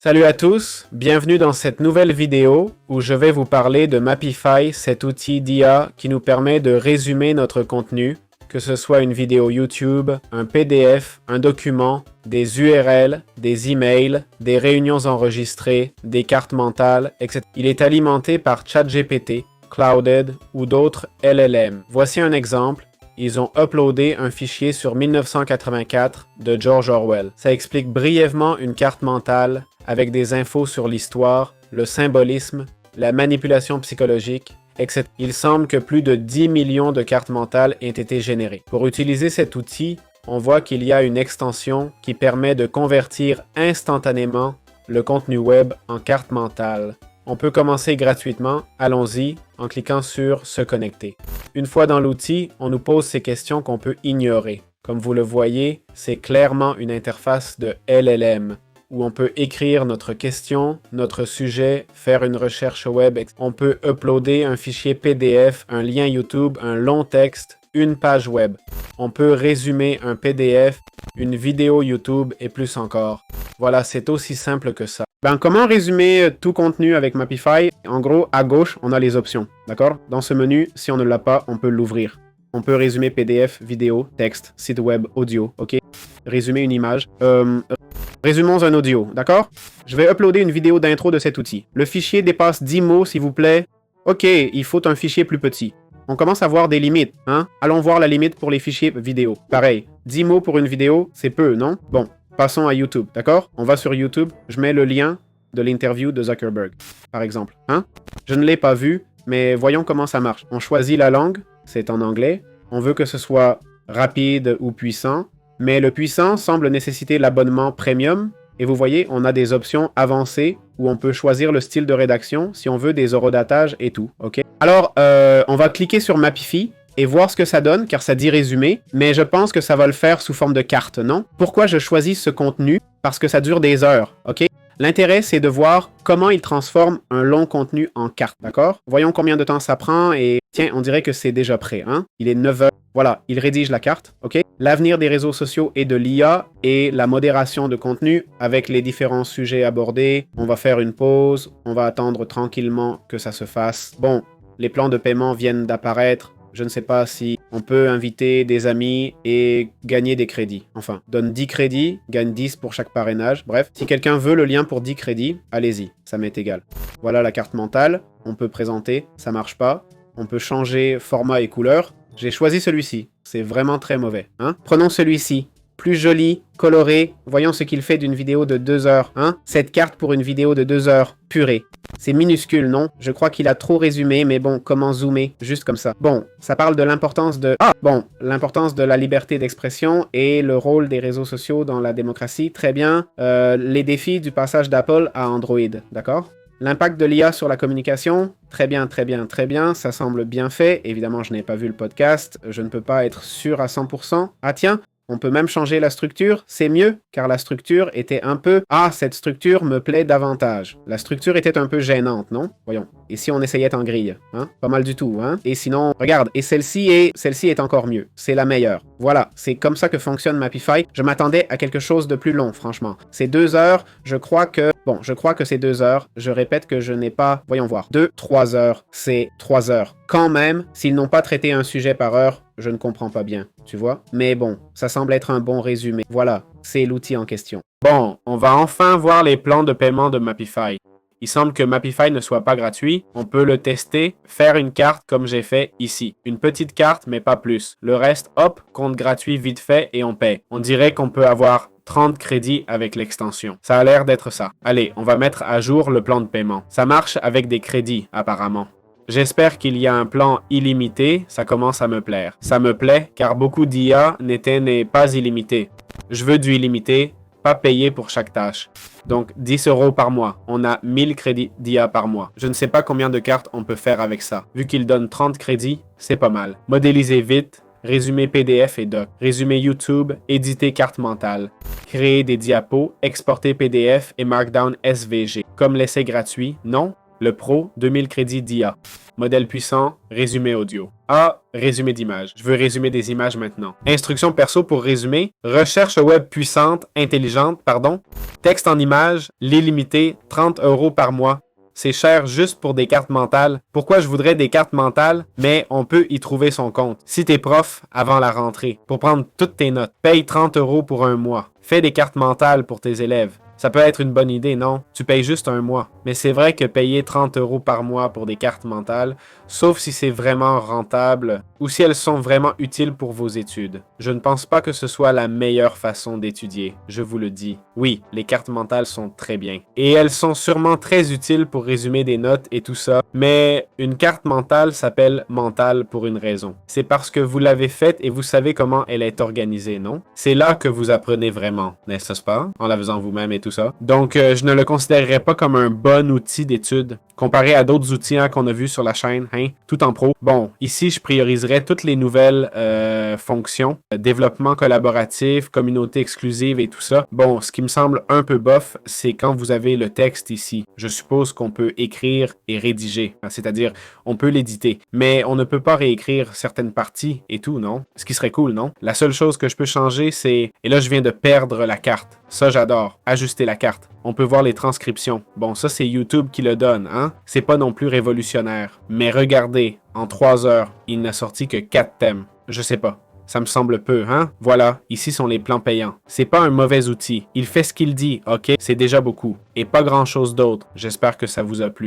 Salut à tous, bienvenue dans cette nouvelle vidéo où je vais vous parler de Mapify, cet outil d'IA qui nous permet de résumer notre contenu, que ce soit une vidéo YouTube, un PDF, un document, des URL, des emails, des réunions enregistrées, des cartes mentales, etc. Il est alimenté par ChatGPT, Clouded ou d'autres LLM. Voici un exemple. Ils ont uploadé un fichier sur 1984 de George Orwell. Ça explique brièvement une carte mentale avec des infos sur l'histoire, le symbolisme, la manipulation psychologique, etc. Il semble que plus de 10 millions de cartes mentales aient été générées. Pour utiliser cet outil, on voit qu'il y a une extension qui permet de convertir instantanément le contenu web en carte mentale. On peut commencer gratuitement, allons-y, en cliquant sur « Se connecter ». Une fois dans l'outil, on nous pose ces questions qu'on peut ignorer. Comme vous le voyez, c'est clairement une interface de LLM, où on peut écrire notre question, notre sujet, faire une recherche web. On peut uploader un fichier PDF, un lien YouTube, un long texte, une page web. On peut résumer un PDF, une vidéo YouTube et plus encore. Voilà, c'est aussi simple que ça. Comment résumer tout contenu avec Mapify? En gros, à gauche, on a les options, d'accord? Dans ce menu, si on ne l'a pas, on peut l'ouvrir. On peut résumer PDF, vidéo, texte, site web, audio, ok? Résumer une image. Résumons un audio, d'accord? Je vais uploader une vidéo d'intro de cet outil. Le fichier dépasse 10 mots, s'il vous plaît. Ok, il faut un fichier plus petit. On commence à voir des limites, hein? Allons voir la limite pour les fichiers vidéo. Pareil, 10 mots pour une vidéo, c'est peu, non? Bon, passons à YouTube, d'accord? On va sur YouTube, je mets le lien de l'interview de Zuckerberg, par exemple, hein? Je ne l'ai pas vu, mais voyons comment ça marche. On choisit la langue, c'est en anglais. On veut que ce soit rapide ou puissant, mais le puissant semble nécessiter l'abonnement premium. Et vous voyez, on a des options avancées où on peut choisir le style de rédaction si on veut des horodatages et tout, ok? Alors, on va cliquer sur Mapify et voir ce que ça donne, car ça dit résumé, mais je pense que ça va le faire sous forme de carte, non? Pourquoi je choisis ce contenu? Parce que ça dure des heures, ok? L'intérêt, c'est de voir comment il transforme un long contenu en carte, d'accord? Voyons combien de temps ça prend et tiens, on dirait que c'est déjà prêt, hein? Il est 9 heures. Voilà, il rédige la carte, ok? L'avenir des réseaux sociaux et de l'IA et la modération de contenu avec les différents sujets abordés. On va faire une pause, on va attendre tranquillement que ça se fasse. Bon, les plans de paiement viennent d'apparaître. Je ne sais pas si on peut inviter des amis et gagner des crédits. Enfin, donne 10 crédits, gagne 10 pour chaque parrainage. Bref, si quelqu'un veut le lien pour 10 crédits, allez-y, ça m'est égal. Voilà la carte mentale, on peut présenter, ça marche pas. On peut changer format et couleur. J'ai choisi celui-ci, c'est vraiment très mauvais, hein? Prenons celui-ci, plus joli, coloré, voyons ce qu'il fait d'une vidéo de 2 heures, hein? Cette carte pour une vidéo de 2 heures, purée. C'est minuscule, non? Je crois qu'il a trop résumé, mais bon, comment zoomer? Juste comme ça. Bon, ça parle de l'importance de... l'importance de la liberté d'expression et le rôle des réseaux sociaux dans la démocratie, très bien. Les défis du passage d'Apple à Android, d'accord? L'impact de l'IA sur la communication, très bien, très bien, très bien, ça semble bien fait. Évidemment, je n'ai pas vu le podcast, je ne peux pas être sûr à 100%. Ah tiens, on peut même changer la structure, c'est mieux, car la structure était un peu... Ah, cette structure me plaît davantage. La structure était un peu gênante, non? Voyons. Et si on essayait en grille, hein? Pas mal du tout, hein? Et sinon, regarde, et celle-ci est encore mieux. C'est la meilleure. Voilà, c'est comme ça que fonctionne Mapify. Je m'attendais à quelque chose de plus long, franchement. C'est 2 heures, je crois que c'est 2 heures. Je répète que je n'ai pas... Voyons voir. 3 heures, c'est 3 heures. Quand même, s'ils n'ont pas traité un sujet par heure, je ne comprends pas bien, tu vois? Mais bon, ça semble être un bon résumé. Voilà, c'est l'outil en question. Bon, on va enfin voir les plans de paiement de Mapify. Il semble que Mapify ne soit pas gratuit. On peut le tester, faire une carte comme j'ai fait ici. Une petite carte, mais pas plus. Le reste, hop, compte gratuit vite fait et on paie. On dirait qu'on peut avoir 30 crédits avec l'extension. Ça a l'air d'être ça. Allez, on va mettre à jour le plan de paiement. Ça marche avec des crédits, apparemment. J'espère qu'il y a un plan illimité, ça commence à me plaire. Ça me plaît, car beaucoup d'IA n'est pas illimité. Je veux du illimité, pas payé pour chaque tâche. Donc 10 € par mois, on a 1000 crédits d'IA par mois. Je ne sais pas combien de cartes on peut faire avec ça. Vu qu'il donne 30 crédits, c'est pas mal. Modéliser vite, résumer PDF et doc, résumer YouTube, éditer carte mentale, créer des diapos, exporter PDF et Markdown SVG. Comme l'essai gratuit, non? Le Pro, 2000 crédits d'IA. Modèle puissant, résumé audio. Ah, résumé d'image. Je veux résumer des images maintenant. Instructions perso pour résumer. Recherche web puissante, intelligente, pardon. Texte en images, l'illimité, 30 € par mois. C'est cher juste pour des cartes mentales. Pourquoi je voudrais des cartes mentales? Mais on peut y trouver son compte. Si t'es prof, avant la rentrée, pour prendre toutes tes notes, paye 30 € pour un mois. Fais des cartes mentales pour tes élèves. Ça peut être une bonne idée, non? Tu payes juste un mois. Mais c'est vrai que payer 30 € par mois pour des cartes mentales, sauf si c'est vraiment rentable ou si elles sont vraiment utiles pour vos études. Je ne pense pas que ce soit la meilleure façon d'étudier, je vous le dis. Oui, les cartes mentales sont très bien. Et elles sont sûrement très utiles pour résumer des notes et tout ça, mais une carte mentale s'appelle mentale pour une raison. C'est parce que vous l'avez faite et vous savez comment elle est organisée, non? C'est là que vous apprenez vraiment, n'est-ce pas? En la faisant vous-même et tout ça. Donc, je ne le considérerais pas comme un bon outil d'étude comparé à d'autres outils qu'on a vus sur la chaîne, tout en pro. Bon, ici, je prioriserais toutes les nouvelles fonctions, développement collaboratif, communauté exclusive et tout ça. Bon, ce qui me semble un peu bof, c'est quand vous avez le texte ici. Je suppose qu'on peut écrire et rédiger, c'est-à-dire on peut l'éditer, mais on ne peut pas réécrire certaines parties et tout, non? Ce qui serait cool, non? La seule chose que je peux changer, c'est... Et là, je viens de perdre la carte. Ça, j'adore. Ajuster la carte. On peut voir les transcriptions. Bon, ça, c'est YouTube qui le donne, C'est pas non plus révolutionnaire. Mais regardez, en 3 heures, il n'a sorti que 4 thèmes. Je sais pas. Ça me semble peu, Voilà, ici sont les plans payants. C'est pas un mauvais outil. Il fait ce qu'il dit, ok? C'est déjà beaucoup. Et pas grand-chose d'autre. J'espère que ça vous a plu.